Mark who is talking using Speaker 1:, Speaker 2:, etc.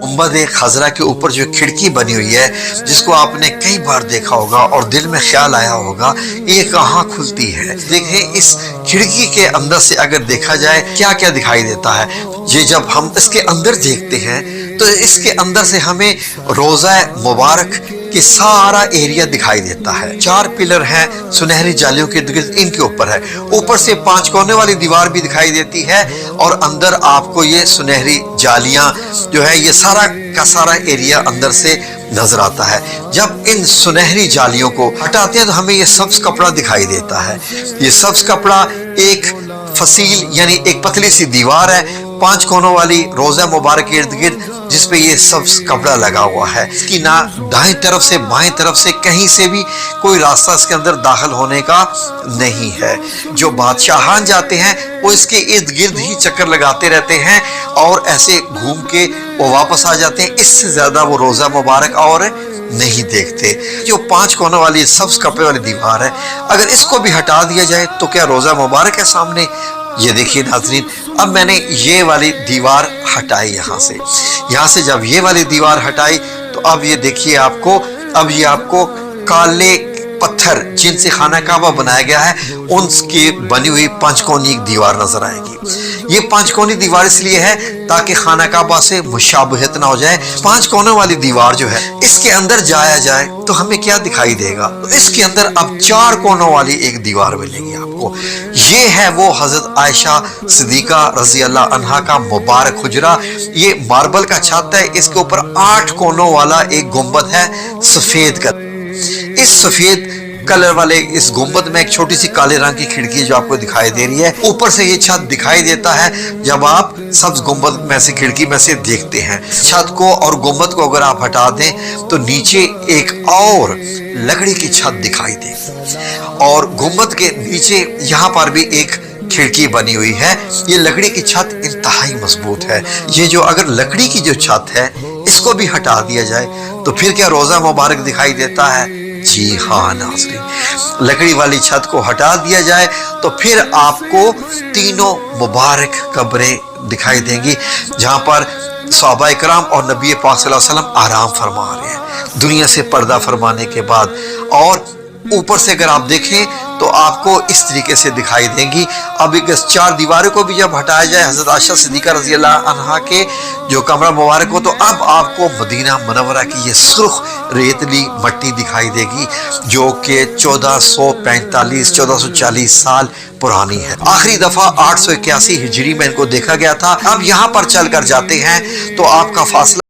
Speaker 1: गुंबद खजरा के ऊपर जो खिड़की बनी हुई है, जिसको आपने कई बार देखा होगा और दिल में ख्याल आया होगा ये कहाँ खुलती है। देखें इस खिड़की के अंदर से अगर देखा जाए क्या क्या दिखाई देता है। ये जब हम इसके अंदर देखते हैं तो इसके अंदर से हमें रोज़ा मुबारक कि सारा एरिया दिखाई देता है। 4 पिलर हैं सुनहरी जालियों के, इनके ऊपर है। ऊपर से 5 कोने वाली दीवार भी दिखाई देती है और अंदर आपको ये सुनहरी जालियां जो है ये सारा का सारा एरिया अंदर से नजर आता है। जब इन सुनहरी जालियों को हटाते हैं तो हमें ये सब्ज कपड़ा दिखाई देता है। ये सब्ज कपड़ा एक फसील यानी एक पतली सी दीवार है 5 कोनों वाली रोज़ा मुबारक के इर्द गिर्द, जिसपे ये सब्ज कपड़ा लगा हुआ है। इसकी ना दाएं तरफ से बाएं तरफ से कहीं से भी कोई रास्ता इसके अंदर दाखिल होने का नहीं है। जो बादशाहान जाते हैं वो इसके इर्द गिर्द ही चक्कर लगाते रहते हैं और ऐसे घूम के वो वापस आ जाते हैं। इससे ज्यादा वो रोज़ा मुबारक और नहीं देखते। जो 5 कोनों वाली सब्ज कपड़े वाली दीवार है, अगर इसको भी हटा दिया जाए तो क्या रोज़ा मुबारक है सामने। ये देखिए नाज़रीन, अब मैंने ये वाली दीवार हटाई यहाँ से जब ये वाली दीवार हटाई तो अब ये देखिए आपको, अब ये आपको काले पत्थर जिनसे खाना काबा बनाया गया है उनकी बनी हुई 5 कोनी दीवार नजर आएगी। ये 5 कोनी दीवार इसलिए है ताकि खाना काबा से मुशाबहत ना हो जाए। 5 कोनों वाली दीवार जो है इसके अंदर जाया जाए तो हमें क्या दिखाई देगा, तो इसके अंदर अब 4 कोनों वाली एक दीवार मिलेगी आपको। ये है वो हजरत आयशा सिद्दीका रजी अल्लाह अन्हा का मुबारक हुजरा। ये मार्बल का छत है, इसके ऊपर 8 कोनों वाला एक गुंबद है सफेद का। इस सफेद कलर वाले इस गुंबद में एक छोटी सी काले रंग की खिड़की जो आपको दिखाई दे रही है। ऊपर से ये छत दिखाई देता है जब आप सब्ज गुंबद में से खिड़की में से देखते हैं। छत को और गुंबद को अगर आप हटा दें तो नीचे एक और लकड़ी की छत दिखाई देगी और गुंबद के नीचे यहाँ पर भी एक खिड़की बनी हुई है। ये लकड़ी की छत इंतहाई मजबूत है। ये जो अगर लकड़ी की जो छत है इसको भी हटा दिया जाए तो फिर क्या रोज़ा मुबारक दिखाई देता है। जी हाँ नाज़रीन, लकड़ी वाली छत को हटा दिया जाए तो फिर आपको तीनों मुबारक कब्रें दिखाई देंगी जहाँ पर सहाबा कराम और नबी पाक सल्लल्लाहु अलैहि वसल्लम आराम फरमा रहे हैं दुनिया से पर्दा फरमाने के बाद। और ऊपर से अगर आप देखें तो आपको इस तरीके से दिखाई देंगी। अब एक 4 दीवारों को भी जब हटाया जाए हज़रत आयशा सिद्दीका रज़ी अल्लाह अन्हा के जो कमरा मुबारक हो, तो अब आपको मदीना मुनव्वरा की ये सुर्ख रेतली मट्टी दिखाई देगी जो कि 1440 साल पुरानी है। आखिरी दफा 881 हिजरी में इनको देखा गया था। अब यहाँ पर चल कर जाते हैं तो आपका फासला